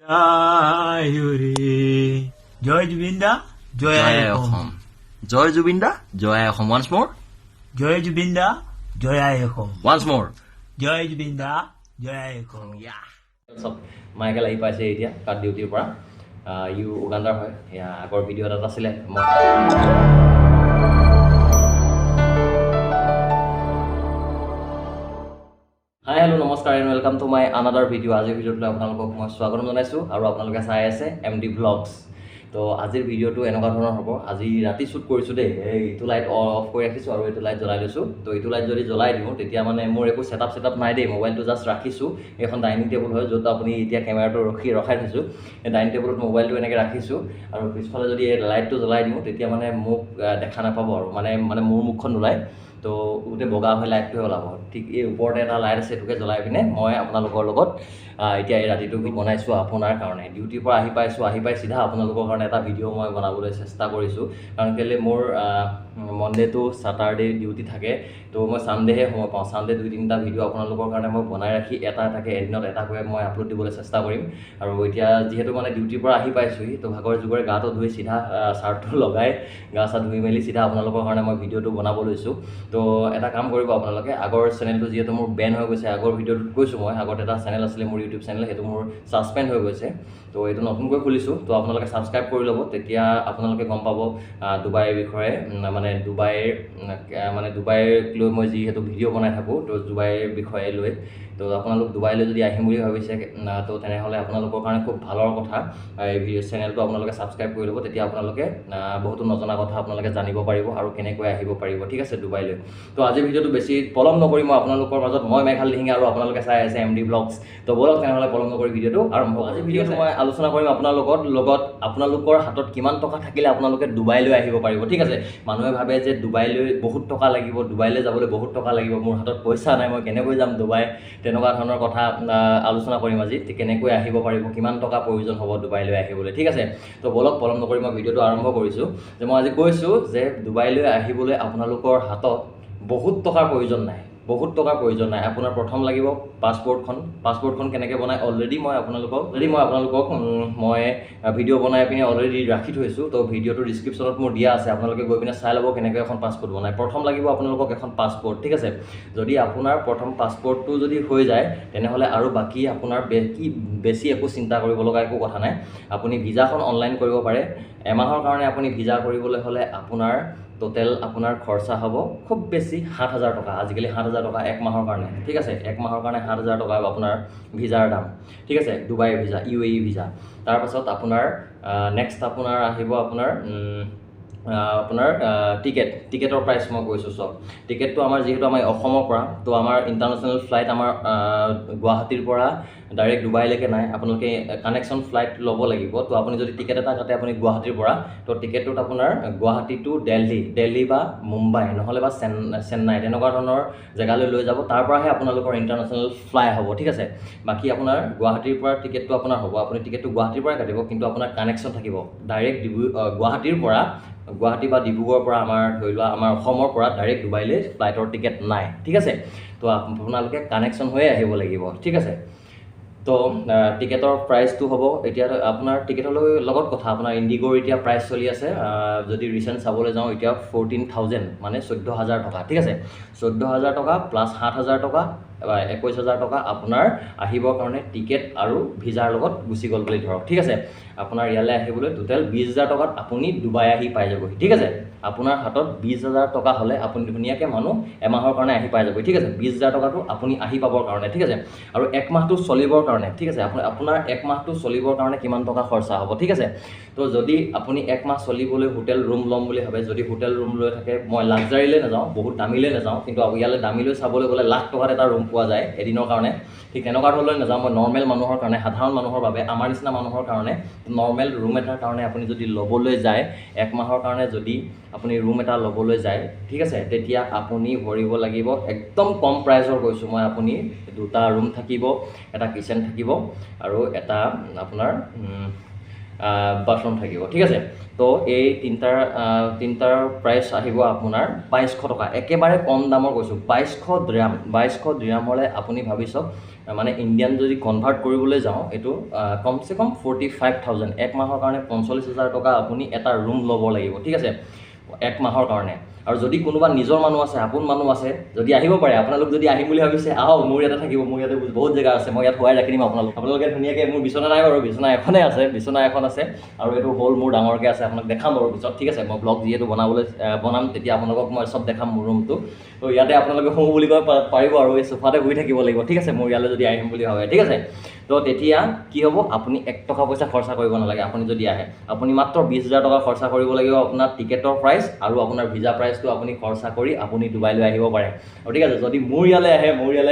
Ayuri. Joy Jubinda, Joy Ayacom. Joy Jubinda, Joy Ayacom. Once more. Joy Jubinda, Joy Ayacom. Once more. Joy Jubinda, Joy Ayacom. Yeah. So, Michael ahi paise etia card duty পৰা U উগান্ডাৰ হয় ইয়া আগৰ video' এটা আছিলে hi hello' নমস্কাৰ and welcome to my another video' আজিৰ ভিডিঅ'টোলৈ আপোনালোকক মই স্বাগতম জনাইছোঁ আৰু আপোনালোকে চাই আছে MD Vlogs তো আজিৰ ভিডিঅ'টো এনেকুৱা ধৰণৰ হ'ব আজি ৰাতি শ্বুট কৰিছোঁ দেই এইটো লাইট অফ কৰি ৰাখিছোঁ আৰু এইটো লাইট জ্বলাই লৈছোঁ তো এইটো লাইট যদি জ্বলাই দিওঁ তেতিয়া মানে মোৰ একো ছেটআপ নাই দেই মোবাইলটো জাষ্ট ৰাখিছোঁ এখন ডাইনিং টেবুল হয় য'ত আপুনি এতিয়া কেমেৰাটো ৰখাই থৈছোঁ এই ডাইনিং টেবুলত মোবাইলটো এনেকৈ ৰাখিছোঁ আৰু পিছফালে যদি এই লাইটটো জ্বলাই দিওঁ তেতিয়া মানে মোক দেখা নাপাব আৰু মানে মোৰ মুখখন নোলায় তো গোটেই বগা হৈ লাইটটোৱে ওলাব ঠিক এই ওপৰতে এটা লাইট আছে এইটোকে জ্বলাই পিনে মই আপোনালোকৰ লগত এতিয়া এই ৰাতিটো বনাইছোঁ আপোনাৰ কাৰণে ডিউটিৰ পৰা আহি পাই চিধা আপোনালোকৰ কাৰণে এটা ভিডিঅ' মই বনাবলৈ চেষ্টা কৰিছোঁ কাৰণ কেলৈ মোৰ মনডে টু ছাটাৰডে ডিউটি থাকে তো মই ছানডেহে সময় পাওঁ ছানডে 2-3টা ভিডিঅ' আপোনালোকৰ কাৰণে মই বনাই ৰাখি এটাকৈ এদিনত এটাকৈ মই আপলোড দিবলৈ চেষ্টা কৰিম আৰু এতিয়া যিহেতু মানে ডিউটিৰ পৰা আহি পাইছোঁহি তো ভাগৰ যুগৰে গাটো ধুই চিধা চাৰ্টটো লগাই গা চা ধুই মেলি চিধা আপোনালোকৰ কাৰণে মই ভিডিঅ'টো বনাব লৈছোঁ তো এটা কাম কৰিব আপোনালোকে আগৰ চেনেলটো যিহেতু মোৰ বেন হৈ গৈছে আগৰ ভিডিঅ'টোত কৈছোঁ মই আগত এটা চেনেল আছিলে মোৰ ইউটিউব চেনেল সেইটো মোৰ ছাছপেণ্ড হৈ গৈছে তো এইটো নতুনকৈ খুলিছোঁ তো আপোনালোকে ছাবস্ক্ৰাইব কৰি ল'ব তেতিয়া আপোনালোকে গম পাব ডুবাইৰ বিষয়ে মানে ডুবাইক লৈ মই যিহেতু ভিডিঅ' বনাই থাকোঁ তো ডুবাইৰ বিষয়ে লৈ তো আপোনালোক ডুবাইলৈ যদি আহিম বুলি ভাবিছে তো তেনেহ'লে আপোনালোকৰ কাৰণে খুব ভালৰ কথা এই ভিডিঅ' চেনেলটো আপোনালোকে ছাবস্ক্ৰাইব কৰি ল'ব তেতিয়া আপোনালোকে বহুতো নজনা কথা আপোনালোকে জানিব পাৰিব আৰু কেনেকৈ আহিব পাৰিব ঠিক আছে ডুবাইলৈ তো আজিৰ ভিডিঅ'টো বেছি পলম নকৰি মই আপোনালোকৰ মাজত মই মেঘাল দিহিঙীয়া আৰু আপোনালোকে চাই আছে MD Vlogs তো বলক তেনেহ'লে পলম নকৰি ভিডিঅ'টো আৰম্ভ আজি ভিডিঅ'টো মই আলোচনা কৰিম আপোনালোকৰ লগত আপোনালোকৰ হাতত কিমান টকা থাকিলে আপোনালোকে ডুবাইলৈ আহিব পাৰিব ঠিক আছে মানুহে ভাবে যে ডুবাইলৈ বহুত টকা লাগিব ডুবাইলৈ যাবলৈ বহুত টকা লাগিব মোৰ হাতত পইচা নাই মই কেনেকৈ যাম ডুবাই তেনেকুৱা ধৰণৰ কথা আলোচনা কৰিম আজি কেনেকৈ আহিব পাৰিব কিমান টকা প্ৰয়োজন হ'ব ডুবাইলৈ আহিবলৈ ঠিক আছে তো বলক পলম নকৰি মই ভিডিঅ'টো আৰম্ভ কৰিছোঁ যে মই আজি কৈছোঁ যে ডুবাইলৈ আহিবলৈ আপোনালোকৰ হাতত বহুত টকাৰ প্ৰয়োজন নাই আপোনাৰ প্ৰথম লাগিব পাছপৰ্টখন কেনেকৈ বনায় অলৰেডি মই আপোনালোকক মই ভিডিঅ' বনাই পিনে অলৰেডি ৰাখি থৈছোঁ তো ভিডিঅ'টো ডিছক্ৰিপশ্যনত মোৰ দিয়া আছে আপোনালোকে গৈ পিনে চাই ল'ব কেনেকৈ এখন পাছপৰ্ট বনায় প্ৰথম লাগিব আপোনালোকক এখন পাছপৰ্ট ঠিক আছে যদি আপোনাৰ প্ৰথম পাছপৰ্টটো যদি হৈ যায় তেনেহ'লে আৰু বাকী আপোনাৰ বেছি একো চিন্তা কৰিব লগা একো কথা নাই আপুনি ভিজাখন অনলাইন কৰিব পাৰে এমাহৰ কাৰণে আপুনি ভিজা কৰিবলৈ হ'লে আপোনাৰ টোটেল আপোনাৰ খৰচা হ'ব খুব বেছি 7,000 টকা আজিকালি 7,000 টকা এক মাহৰ কাৰণে ঠিক আছে এক মাহৰ কাৰণে 7,000 টকা আপোনাৰ ভিজাৰ দাম ঠিক আছে ডুবাইৰ ভিজা UAE ভিজা তাৰপাছত আপোনাৰ নেক্সট আপোনাৰ আহিব আপোনাৰ টিকেটৰ প্ৰাইচ মই কৈছোঁ চব টিকেটটো আমাৰ যিহেতু আমাৰ অসমৰ পৰা তো আমাৰ ইণ্টাৰনেশ্যনেল ফ্লাইট আমাৰ গুৱাহাটীৰ পৰা ডাইৰেক্ট ডুবাইলৈকে নাই আপোনালোকে কানেকশ্যন ফ্লাইট ল'ব লাগিব তো আপুনি যদি টিকেট এটা কাটে আপুনি গুৱাহাটীৰ পৰা তো টিকেটটোত আপোনাৰ গুৱাহাটী টু দিল্লী বা মুম্বাই নহ'লে বা চেন্নাই তেনেকুৱা ধৰণৰ জেগালৈ লৈ যাব তাৰ পৰাহে আপোনালোকৰ ইণ্টাৰনেশ্যনেল ফ্লাই হ'ব ঠিক আছে বাকী আপোনাৰ গুৱাহাটীৰ পৰা টিকেটটো আপোনাৰ হ'ব আপুনি টিকেটটো গুৱাহাটীৰ পৰাই কাটিব কিন্তু আপোনাৰ কানেকশ্যন থাকিব ডাইৰেক্ট গুৱাহাটীৰ পৰা গুৱাহাটী বা ডিব্ৰুগড়ৰ পৰা আমাৰ ধৰি লোৱা আমাৰ অসমৰ পৰা ডাইৰেক্ট ডুবাইলৈ ফ্লাইটৰ টিকেট নাই ঠিক আছে তো আপোনালোকে কানেকশ্যন হৈয়ে আহিব লাগিব ঠিক আছে তো টিকেটৰ প্ৰাইচটো হ'ব এতিয়া আপোনাৰ টিকেটৰ লগত কথা আপোনাৰ ইণ্ডিগ'ৰ এতিয়া প্ৰাইচ চলি আছে যদি ৰিচেণ্ট চাবলৈ যাওঁ এতিয়া 14,000 মানে 14,000 টকা ঠিক আছে 14,000 টকা প্লাছ 7,000 টকা 21,000 টকা আপোনাৰ আহিবৰ কাৰণে টিকেট আৰু ভিজাৰ লগত গুচি গ'ল বুলি ধৰক ঠিক আছে আপোনাৰ ইয়ালৈ আহিবলৈ টোটেল 20,000 টকাত আপুনি ডুবাই আহি পাই যাবহি ঠিক আছে আপোনাৰ হাতত 20,000 টকা হ'লে আপুনি ধুনীয়াকৈ মানুহ এমাহৰ কাৰণে আহি পাই যাবহি ঠিক আছে 20,000 টকাটো আপুনি আহি পাবৰ কাৰণে ঠিক আছে আৰু এক মাহটো চলিবৰ কাৰণে ঠিক আছে আপোনাৰ এক মাহটো চলিবৰ কাৰণে কিমান টকা খৰচা হ'ব ঠিক আছে তো যদি আপুনি এক মাহ চলিবলৈ হোটেল ৰুম ল'ম বুলি ভাবে যদি হোটেল ৰুম লৈ থাকে মই লাক্সাৰীলৈ নাযাওঁ বহুত দামীলৈ নাযাওঁ কিন্তু ইয়ালৈ দামীলৈ চাবলৈ গ'লে লাখ টকাত এটা ৰুম পোৱা যায় এদিনৰ কাৰণে ঠিক তেনেকুৱা ধৰণলৈ নাযাওঁ মই নৰ্মেল মানুহৰ কাৰণে সাধাৰণ মানুহৰ বাবে আমাৰ নিচিনা মানুহৰ কাৰণে নৰ্মেল ৰুম এটাৰ কাৰণে আপুনি যদি ল'বলৈ যায় এক মাহৰ কাৰণে যদি আপুনি ৰুম এটা ল'বলৈ যায় ঠিক আছে তেতিয়া আপুনি ভৰিব লাগিব একদম কম প্ৰাইচৰ কৈছোঁ মই আপুনি দুটা ৰুম থাকিব এটা কিচেন থাকিব আৰু এটা আপোনাৰ বাথৰুম থাকিব ঠিক আছে তো এই তিনিটাৰ প্ৰাইচ আহিব আপোনাৰ 2200 টকা একেবাৰে কম দামৰ কৈছোঁ 2200 ডিৰামলৈ আপুনি ভাবি চাওক মানে ইণ্ডিয়ান যদি কনভাৰ্ট কৰিবলৈ যাওঁ এইটো কমচে কম 45,000 এক মাহৰ কাৰণে 45,000 টকা আপুনি এটা ৰুম ল'ব লাগিব ঠিক আছে এক মাহৰ কাৰণে আৰু যদি কোনোবা নিজৰ মানুহ আছে আপোন মানুহ আছে যদি আহিব পাৰে আপোনালোক যদি আহিম বুলি ভাবিছে আহক মোৰ ইয়াতে থাকিব মোৰ ইয়াতে বহুত জেগা আছে মই ইয়াত হোৱাই ৰাখি দিম আপোনালোকে ধুনীয়াকৈ মোৰ বিচনা নাই বাৰু বিচনা এখনেই আছে বিচনা এখন আছে আৰু এইটো হ'ল মোৰ ডাঙৰকৈ আছে আপোনাক দেখাম বাৰু পিছত ঠিক আছে মই ব্লগ যিহেতু বনাম তেতিয়া আপোনালোকক মই চব দেখাম মোৰ ৰুমটো তো ইয়াতে আপোনালোকে শুওঁ বুলি কয় পাৰিব আৰু এই সোফাতে শুই থাকিব লাগিব ঠিক আছে মোৰ ইয়ালৈ যদি আহিম বুলি ভাবে ঠিক আছে তো তেতিয়া কি হ'ব আপুনি 1 টকা পইচা খৰচা কৰিব নালাগে আপুনি যদি আহে আপুনি মাত্ৰ 20,000 টকা খৰচা কৰিব লাগিব আপোনাৰ টিকেটৰ প্ৰাইচ আৰু আপোনাৰ ভিজা প্ৰাইচটো আপুনি খৰচা কৰি আপুনি ডুবাইলৈ আহিব পাৰে আৰু ঠিক আছে যদি মোৰ ইয়ালৈ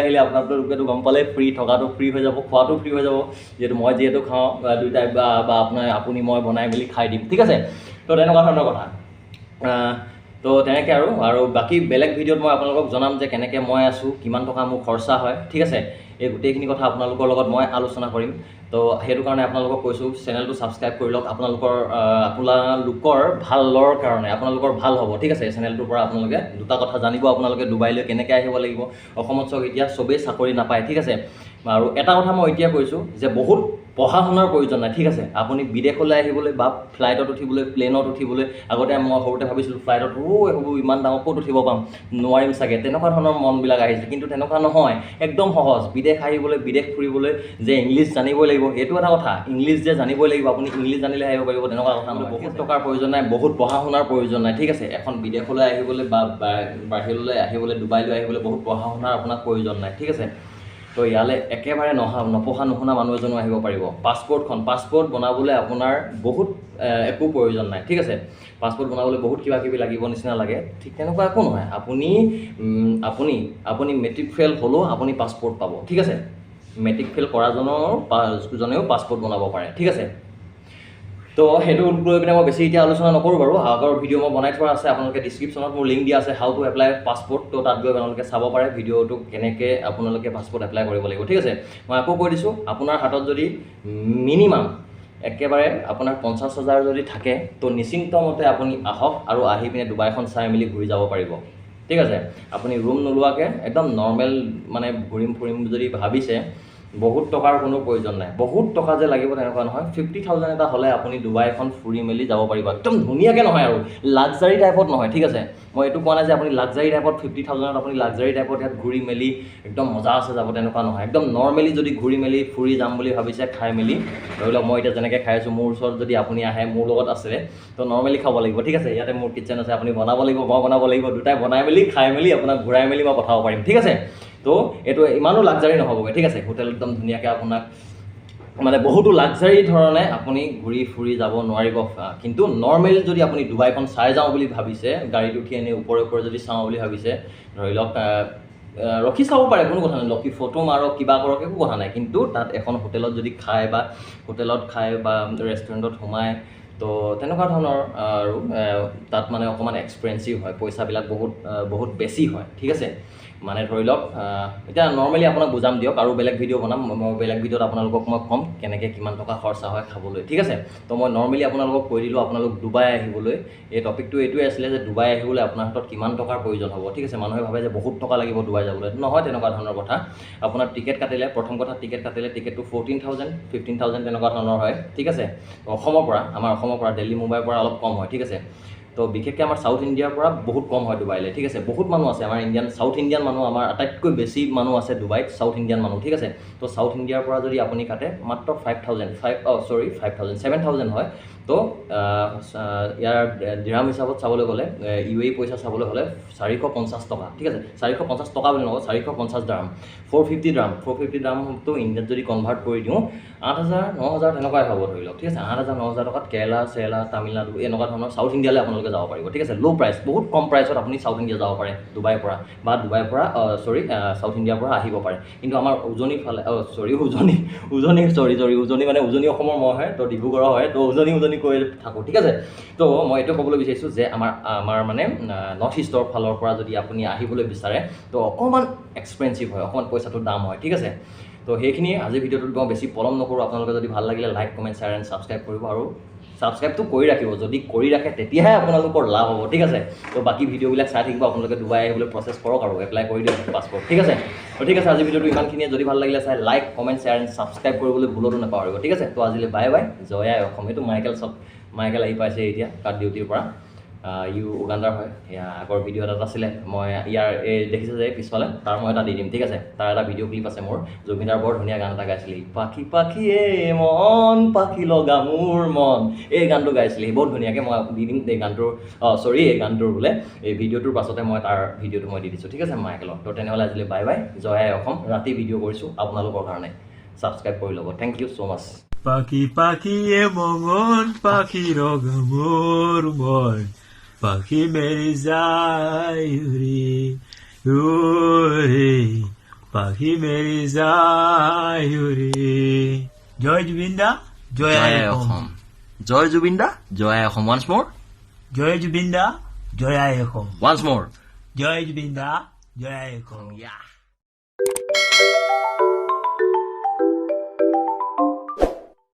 আহিলে আপোনালোকেতো গম পালে ফ্ৰী থকাটো ফ্ৰী হৈ যাব খোৱাটো ফ্ৰী হৈ যাব যিহেতু খাওঁ দুইটাই বা আপুনি মই বনাই মেলি খাই দিম ঠিক আছে তো তেনেকুৱা ধৰণৰ কথা তো তেনেকৈ আৰু বাকী বেলেগ ভিডিঅ'ত মই আপোনালোকক জনাম যে কেনেকৈ মই আছোঁ কিমান টকা মোৰ খৰচা হয় ঠিক আছে এই গোটেইখিনি কথা আপোনালোকৰ লগত মই আলোচনা কৰিম তো সেইটো কাৰণে আপোনালোকক কৈছোঁ চেনেলটো ছাবস্ক্ৰাইব কৰি লওক আপোনালোকৰ ভালৰ কাৰণে আপোনালোকৰ ভাল হ'ব ঠিক আছে চেনেলটোৰ পৰা আপোনালোকে দুটা কথা জানিব আপোনালোকে ডুবাইলৈ কেনেকৈ আহিব লাগিব অসমত চাওক এতিয়া চবেই চাকৰি নাপায় ঠিক আছে আৰু এটা কথা মই এতিয়া কৈছোঁ যে বহুত পঢ়া শুনাৰ প্ৰয়োজন নাই ঠিক আছে আপুনি বিদেশলৈ আহিবলৈ বা ফ্লাইটত উঠিবলৈ প্লেনত উঠিবলৈ আগতে মই সৰুতে ভাবিছিলোঁ ফ্লাইটত এইবোৰ ইমান ডাঙৰ ক'ত উঠিব পাম নোৱাৰিম চাগে তেনেকুৱা ধৰণৰ মনবিলাক আহিছে কিন্তু তেনেকুৱা নহয় একদম সহজ বিদেশ আহিবলৈ বিদেশ ফুৰিবলৈ যে ইংলিছ জানিবই লাগিব এইটো এটা কথা ইংলিছ যে জানিবই লাগিব আপুনি ইংলিছ জানিলে আহিব পাৰিব তেনেকুৱা কথা নহয় বহুত টকাৰ প্ৰয়োজন নাই বহুত পঢ়া শুনাৰ প্ৰয়োজন নাই ঠিক আছে এখন বিদেশলৈ আহিবলৈ বা বাহিৰলৈ আহিবলৈ ডুবাইলৈ আহিবলৈ বহুত পঢ়া শুনাৰ আপোনাক প্ৰয়োজন নাই ঠিক আছে তো ইয়ালৈ একেবাৰে নপঢ়া নুশুনা মানুহ এজনো আহিব পাৰিব পাছপোৰ্ট বনাবলৈ আপোনাৰ বহুত একো প্ৰয়োজন নাই ঠিক আছে পাছপোৰ্ট বনাবলৈ বহুত কিবা কিবি লাগিব নিচিনা লাগে ঠিক তেনেকুৱা একো নহয় আপুনি মেট্ৰিক ফেইল হ'লেও আপুনি পাছপোৰ্ট পাব ঠিক আছে মেট্ৰিক ফেইল কৰাজনেও পাছপোৰ্ট বনাব পাৰে ঠিক আছে তো সেইটো লৈ পিনে মই বেছি এতিয়া আলোচনা নকৰোঁ বাৰু আগৰ ভিডিঅ' মই বনাই থোৱা আছে আপোনালোকে ডিছক্ৰিপশ্যনত মোৰ লিংক দিয়া আছে হাউ টু এপ্লাই পাছপোৰ্ট তো তাত গৈ আপোনালোকে চাব পাৰে ভিডিঅ'টো কেনেকৈ আপোনালোকে পাছপোৰ্ট এপ্লাই কৰিব লাগিব ঠিক আছে মই আকৌ কৈ দিছোঁ আপোনাৰ হাতত যদি মিনিমাম একেবাৰে আপোনাৰ 50,000 যদি থাকে তো নিশ্চিন্তমতে আপুনি আহক আৰু আহি পিনে ডুবাইখন চাই মেলি ঘূৰি যাব পাৰিব ঠিক আছে আপুনি ৰুম নোলোৱাকৈ একদম নৰ্মেল মানে ঘূৰিম ফুৰিম যদি ভাবিছে বহুত টকাৰ কোনো প্ৰয়োজন নাই বহুত টকা যে লাগিব তেনেকুৱা নহয় 50,000 এটা হ'লে আপুনি ডুবাইখন ফুৰি মেলি যাব পাৰিব একদম ধুনীয়াকৈ নহয় আৰু লাক্সাৰী টাইপত নহয় ঠিক আছে মই এইটো কোৱা নাই যে আপুনি লাক্সাৰী টাইপত 50,000ত আপুনি লাক্সাৰী টাইপত ইয়াত ঘূৰি মেলি একদম মজা আছে যাব তেনেকুৱা নহয় একদম নৰ্মেলি যদি ঘূৰি মেলি ফুৰি যাম বুলি ভাবিছে খাই মেলি ধৰি লওক মই এতিয়া যেনেকৈ খাই আছোঁ মোৰ ওচৰত যদি আপুনি আহে মোৰ লগত আছে তো নৰ্মেলি খাব লাগিব ঠিক আছে ইয়াতে মোৰ কিটচেন আছে আপুনি বনাব লাগিব মই বনাব লাগিব দুটাই বনাই মেলি খাই মেলি আপোনাক ঘূৰাই মেলি মই পঠাব পাৰিম ঠিক আছে তো এইটো ইমানো লাক্সাৰী নহ'বগৈ ঠিক আছে হোটেল একদম ধুনীয়াকৈ আপোনাক মানে বহুতো লাক্সাৰী ধৰণে আপুনি ঘূৰি ফুৰি যাব নোৱাৰিব কিন্তু নৰ্মেল যদি আপুনি ডুবাইখন চাই যাওঁ বুলি ভাবিছে গাড়ীত উঠি এনেই ওপৰে যদি চাওঁ বুলি ভাবিছে ধৰি লওক ৰখি চাব পাৰে কোনো কথা নাই ৰখি ফটো মাৰক কিবা কৰক একো কথা নাই কিন্তু তাত এখন হোটেলত যদি খায় বা ৰেষ্টুৰেণ্টত সোমায় তো তেনেকুৱা ধৰণৰ আৰু তাত মানে অকণমান এক্সপেঞ্চিভ হয় পইচাবিলাক বহুত বেছি হয় ঠিক আছে মানে ধৰি লওক এতিয়া নৰ্মেলি আপোনাক বুজাম দিয়ক আৰু বেলেগ ভিডিঅ' বনাম মই বেলেগ ভিডিঅ'ত আপোনালোকক মই ক'ম কেনেকৈ কিমান টকা খৰচা হয় খাবলৈ ঠিক আছে তো মই নৰ্মেলি আপোনালোকক কৈ দিলোঁ আপোনালোক ডুবাই আহিবলৈ এই টপিকটো এইটোৱে আছিলে যে ডুবাই আহিবলৈ আপোনাৰ হাতত কিমান টকাৰ প্ৰয়োজন হ'ব ঠিক আছে মানুহে ভাবে যে বহুত টকা লাগিব ডুবাই যাবলৈ নহয় তেনেকুৱা ধৰণৰ কথা আপোনাৰ টিকেট কাটিলে প্ৰথম কথা টিকেটটো 14,000 15,000 তেনেকুৱা ধৰণৰ হয় ঠিক আছে আমাৰ অসমৰ পৰা দিল্লী মুম্বাইৰ পৰা অলপ কম হয় ঠিক আছে তো বিশেষকৈ আমাৰ চাউথ ইণ্ডিয়াৰ পৰা বহুত কম হয় ডুবাইলৈ ঠিক আছে বহুত মানুহ আছে আমাৰ চাউথ ইণ্ডিয়ান মানুহ আমাৰ আটাইতকৈ বেছি মানুহ আছে ডুবাইত চাউথ ইণ্ডিয়ান মানুহ ঠিক আছে তো চাউথ ইণ্ডিয়াৰ পৰা যদি আপুনি কাটে মাত্ৰ 7,000 হয় তো ইয়াৰ ডিৰাম হিচাপত চাবলৈ গ'লে UAE পইচা চাবলৈ হ'লে 450 টকা ঠিক আছে 450 টকা বুলি নকওঁ 450 ড্ৰাম 450 ড্ৰামটো ইণ্ডিয়াত যদি কনভাৰ্ট কৰি দিওঁ 8,000 9,000 তেনেকুৱাই হ'ব ধৰি লওক ঠিক আছে 8,000 9,000 টকাত কেৰেলা তামিলনাডু এনেকুৱা ধৰণৰ চাউথ ইণ্ডিয়ালৈ আপোনালোকে যাব পাৰিব ঠিক আছে ল' প্ৰাইচ বহুত কম প্ৰাইচত আপুনি চাউথ ইণ্ডিয়া যাব পাৰে ডুবাইৰ পৰা চাউথ ইণ্ডিয়াৰ পৰা আহিব পাৰে কিন্তু আমাৰ উজনি ফালে উজনি মানে উজনি অসমৰ মই হয় তো ডিব্ৰুগড় হয় তো উজনি কৈ থাকোঁ ঠিক আছে তো মই এইটো ক'বলৈ বিচাৰিছোঁ যে আমাৰ মানে নৰ্থ ইষ্টৰ ফালৰ পৰা যদি আপুনি আহিবলৈ বিচাৰে তো অকণমান এক্সপেঞ্চিভ হয় অকণমান পইচাটোৰ দাম হয় ঠিক আছে তো সেইখিনি আজিৰ ভিডিঅ'টোত মই বেছি পলম নকৰোঁ আপোনালোকে যদি ভাল লাগিলে like comment share and subscribe কৰিব আৰু ছাবস্ক্ৰাইবটো কৰি ৰাখিব যদি কৰি ৰাখে তেতিয়াহে আপোনালোকৰ লাভ হ'ব ঠিক আছে তো বাকী ভিডিঅ'বিলাক চাই থাকিব আপোনালোকে ডুবাই আহিবলৈ প্ৰচেছ কৰক আৰু এপ্লাই কৰি দিয়ক পাছপৰ্ট ঠিক আছে তো ঠিক আছে আজি ভিডিঅ'টো ইমানখিনিয়ে যদি ভাল লাগিলে চাই like comment share and subscribe কৰিবলৈ ভুলতো নাপাহৰিব ঠিক আছে তো আজিলৈ বাই বাই জয় আই অসম এইটো মাইকেল আহি পাইছে এতিয়া কাৰ্ড ডিউটিৰ পৰা ইউ উগাণ্ডাৰ হয় এয়া আগৰ ভিডিঅ' এটা আছিলে মই ইয়াৰ এই দেখিছে যে পিছফালে তাৰ মই এটা দি দিম ঠিক আছে তাৰ এটা ভিডিঅ' ক্লিপ আছে মোৰ জুবিনদাৰ বৰ ধুনীয়া গান এটা গাইছিলে পাখি পাখি মন পাখি লগা মোৰ মন এই গানটো গাইছিলে বহুত ধুনীয়াকৈ মই দি দিম এই গানটোৰ এই গানটোৰ বোলে এই ভিডিঅ'টোৰ পাছতে মই তাৰ ভিডিঅ'টো মই দি দিছোঁ ঠিক আছে মাইকেলত তো তেনেহ'লে আজিলৈ বাই বাই জয় আই অসম ৰাতি ভিডিঅ' কৰিছোঁ আপোনালোকৰ কাৰণে ছাবস্ক্ৰাইব কৰি ল'ব থেংক ইউ ছ' মাছ পাখি পাখিয়ে মঙন পাখি রগা মোর মন পাখি মেরি যায় উড়ে পাখি মেরি যায় উড়ে জয় জুবিন্দা জয় আই অসম জয় জুবিন্দা জয় আই অসম ওয়ান্স মোর জয় জুবিন্দা জয় আই অসম ওয়ান্স মোর জয় জুবিন্দা জয় আই অসম Yeah.